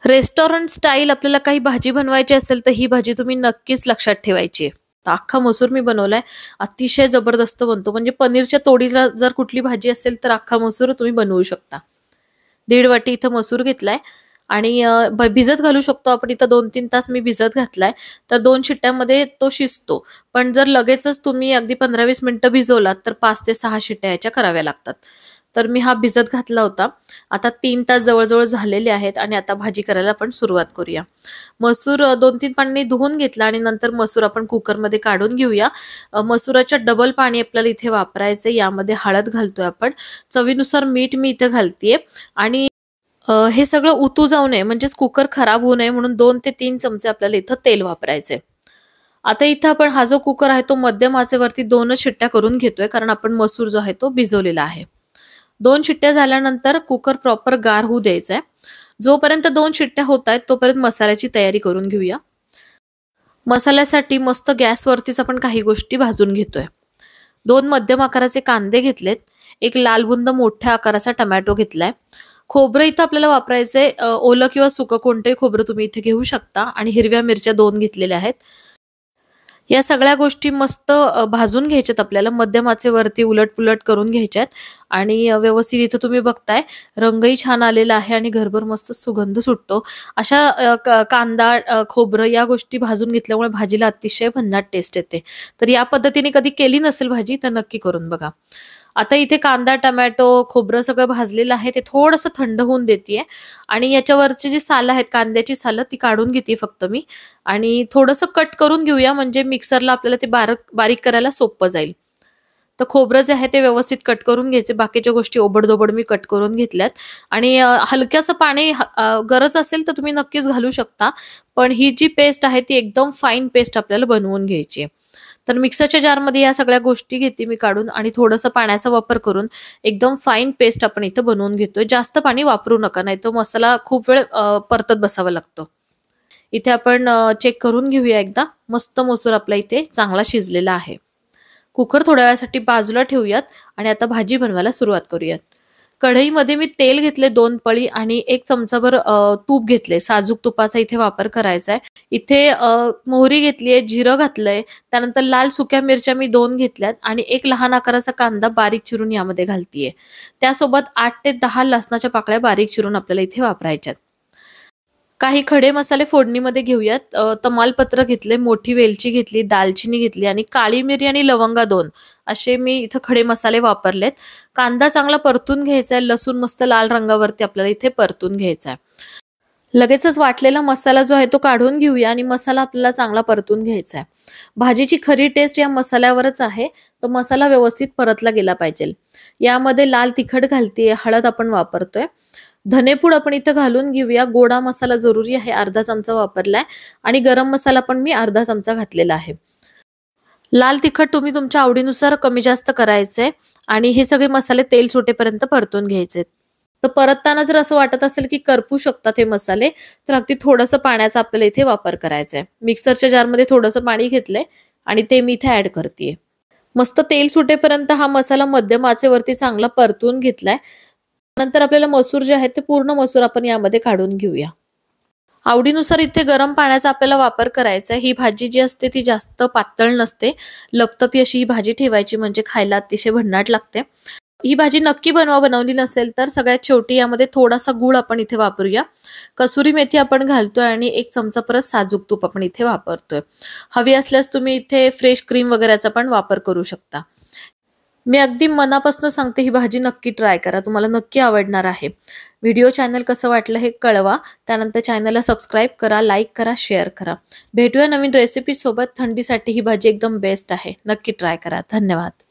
Restaurant style आपल्याला काही भाजी बनवायची असेल तर ही भाजी तुम्ही नक्कीच लक्षात ठेवायची आहे. तर अख्खा मसूर मी बनवलाय. अतिशय जबरदस्त बनतो. म्हणजे पनीरच्या तोडीला जर कुठली भाजी असेल तर अख्खा मसूर तुम्ही बनवू शकता. 1.5 वाटी इथं मसूर घेतलाय आणि भिजत घालू शकतो आपण. इथं 2-3 तास मी भिजत घातलाय. तर 2 शिट्ट्यामध्ये तो शिजतो. पण जर लगेचच तुम्ही अगदी 15-20 मिनिटं भिजवलात तर 5 ते 6 शिट्ट्या याच्या कराव्या लागतात. तर मी हा भिजत घातला होता. आता 3 तास जवळ-जवळ झालेले आहेत आणि आता भाजी करायला आपण सुरुवात करूया. मसूर 2-3 पाण्याने धुवून घेतला आणि नंतर मसूर आपण कुकरमध्ये काढून घेऊया. मसुराच्या डबल पाणी आपल्याला इथे वापरायचं. यामध्ये हळद घालतोय आपण. चवीनुसार मीठ मी इथे घालतीये आणि हे सगळं उतू जाऊ नये म्हणजेच कुकर खराब होऊ नये म्हणून 2 ते 3 चमचे आपल्याला इथं तेल वापरायचे. आता इथं आपण हा जो कुकर आहे तो मध्यम आचेवरती 2च शिट्ट्या करून घेतोय कारण आपण मसूर जो आहे तो भिजवलेला आहे. 2 शिट्ट्या झाल्यानंतर कुकर प्रॉपर गार होऊ द्यायचा आहे. जोपर्यंत 2 शिट्ट्या होत आहेत तोपर्यंत मसाल्याची तयारी करून घेऊया. मसाल्यासाठी मस्त गॅसवरतीच आपण काही गोष्टी भाजून घेतोय. 2 मध्यम आकाराचे कांदे घेतलेत. एक लाल बुंद मोठ्या आकाराचा टोमॅटो घेतलाय. खोबरं इथं आपल्याला वापरायचंय. ओलं किंवा सुकं कोणतंही खोबरं तुम्ही इथे घेऊ शकता आणि हिरव्या मिरच्या 2 घेतलेल्या आहेत. या सगळ्या गोष्टी मस्त भाजून घ्यायच्यात आपल्याला. मध्यम आचेवरती उलट-पुलट करून घ्यायच्यात आणि व्यवस्थित इथं तुम्ही बघताय रंगही छान आलेला आहे आणि घरभर मस्त सुगंध सुटतो. अशा कांदा, खोबरं या गोष्टी भाजून घेतल्यामुळे भाजीला अतिशय भन्नाट टेस्ट येते. तर या पद्धतीने कधी केली नसेल भाजी तर नक्की करून बघा. आता इथे कांदा, टोमॅटो, खोबरं सगळं भाजलेलं आहे. ते थोडंसं थंड होऊन देतेय आणि याच्यावरची जी सालं आहेत, कांद्याची सालं ती काढून घेते फक्त मी आणि थोडंसं कट करून घेऊया म्हणजे मिक्सरला आपल्याला ते बारीक करायला सोपं जाईल. तर खोबरं जे आहे ते व्यवस्थित कट करून घ्यायचे. बाकीच्या गोष्टी ओबडधोबड मी कट करून घेतल्यात आणि हलक्याचं पाणी गरज असेल तर तुम्ही नक्कीच घालू शकता. पण ही जी पेस्ट आहे ती एकदम फाईन पेस्ट आपल्याला बनवून घ्यायची आहे. तर मिक्सरच्या जारमध्ये या सगळ्या गोष्टी घेते मी काढून आणि थोडंसं पाण्याचा वापर करून एकदम फाईन पेस्ट आपण इथं बनवून घेतोय. जास्त पाणी वापरू नका नाहीतर मसाला खूप वेळ परतत बसावं लागतं. इथे आपण चेक करून घेऊया एकदा. मस्त मसूर आपला इथे चांगला शिजलेला आहे. कुकर थोड्या वेळासाठी बाजूला ठेवूयात आणि आता भाजी बनवायला सुरुवात करूयात. कढईमध्ये मी तेल घेतले 2 पळी आणि 1 चमचाभर तूप घेतले. साजूक तुपाचा इथे वापर करायचा आहे. इथे मोहरी घेतलीये, जिरं घातलंय, त्यानंतर लाल सुक्या मिरच्या मी 2 घेतल्यात आणि 1 लहान आकाराचा कांदा बारीक चिरून यामध्ये घालतीये. त्यासोबत 8 ते 10 लसणाच्या पाकळ्या बारीक चिरून आपल्याला इथे वापरायच्यात. काही खडे मसाले फोडणीमध्ये घेऊयात. तमालपत्र घेतले, मोठी वेलची घेतली, दालचिनी घेतली आणि काळी मिरी आणि लवंगा 2 असे मी इथं खडे मसाले वापरलेत. कांदा चांगला परतून घ्यायचा आहे. लसूण मस्त लाल रंगावरती आपल्याला इथे परतून घ्यायचा आहे. लगेचच वाटलेला मसाला जो आहे तो काढून घेऊया आणि मसाला आपल्याला चांगला परतून घ्यायचा आहे. भाजीची खरी टेस्ट या मसाल्यावरच आहे. तर मसाला व्यवस्थित परतला गेला पाहिजे. यामध्ये लाल तिखट घालतीये, हळद आपण वापरतोय. धनेपूड आपण इथं घालून घेऊया. गोडा मसाला जरुरी आहे, अर्धा चमचा वापरलाय आणि गरम मसाला पण मी अर्धा चमचा घातलेला आहे. लाल तिखट तुम्ही तुमच्या आवडीनुसार कमी जास्त करायचंय आणि हे सगळे मसाले तेल सुटेपर्यंत परतून घ्यायचे. तर परतताना जर असं वाटत असेल की करपू शकतात हे मसाले तर अगदी थोडंसं पाण्याचा आपल्याला इथे वापर करायचा आहे. मिक्सरच्या जारमध्ये थोडंसं पाणी घेतलंय आणि ते मी इथे ऍड करतेय. मस्त तेल सुटेपर्यंत हा मसाला मध्यम आचेवरती चांगला परतून घेतलाय. नंतर आपल्याला मसूर जे आहे ते पूर्ण मसूर आपण यामध्ये काढून घेऊया. आवडीनुसार इथे गरम पाण्याचा आपल्याला वापर करायचा आहे. ही भाजी जी असते ती जास्त पातळ नसते. लपतपी अशी ही भाजी ठेवायची म्हणजे खायला अतिशय भन्नाट लागते. ही भाजी नक्की बनवली नसेल तर सगळ्यात शेवटी यामध्ये थोडासा गूळ आपण इथे वापरूया. कसुरी मेथी आपण घालतोय आणि 1 चमचा परत साजूक तूप आपण इथे वापरतोय. हवी असल्यास तुम्ही इथे फ्रेश क्रीम वगैरेचा पण वापर करू शकता. मी अगदी मनापासून सांगते ही भाजी नक्की ट्राय करा. तुम्हाला नक्की आवडणार आहे. व्हिडिओ चॅनल कसं वाटलं हे कळवा. त्यानंतर चॅनलला सबस्क्राईब करा, लाईक करा, शेअर करा. भेटूया नवीन रेसिपी सोबत. थंडीसाठी ही भाजी एकदम बेस्ट आहे. नक्की ट्राय करा. धन्यवाद.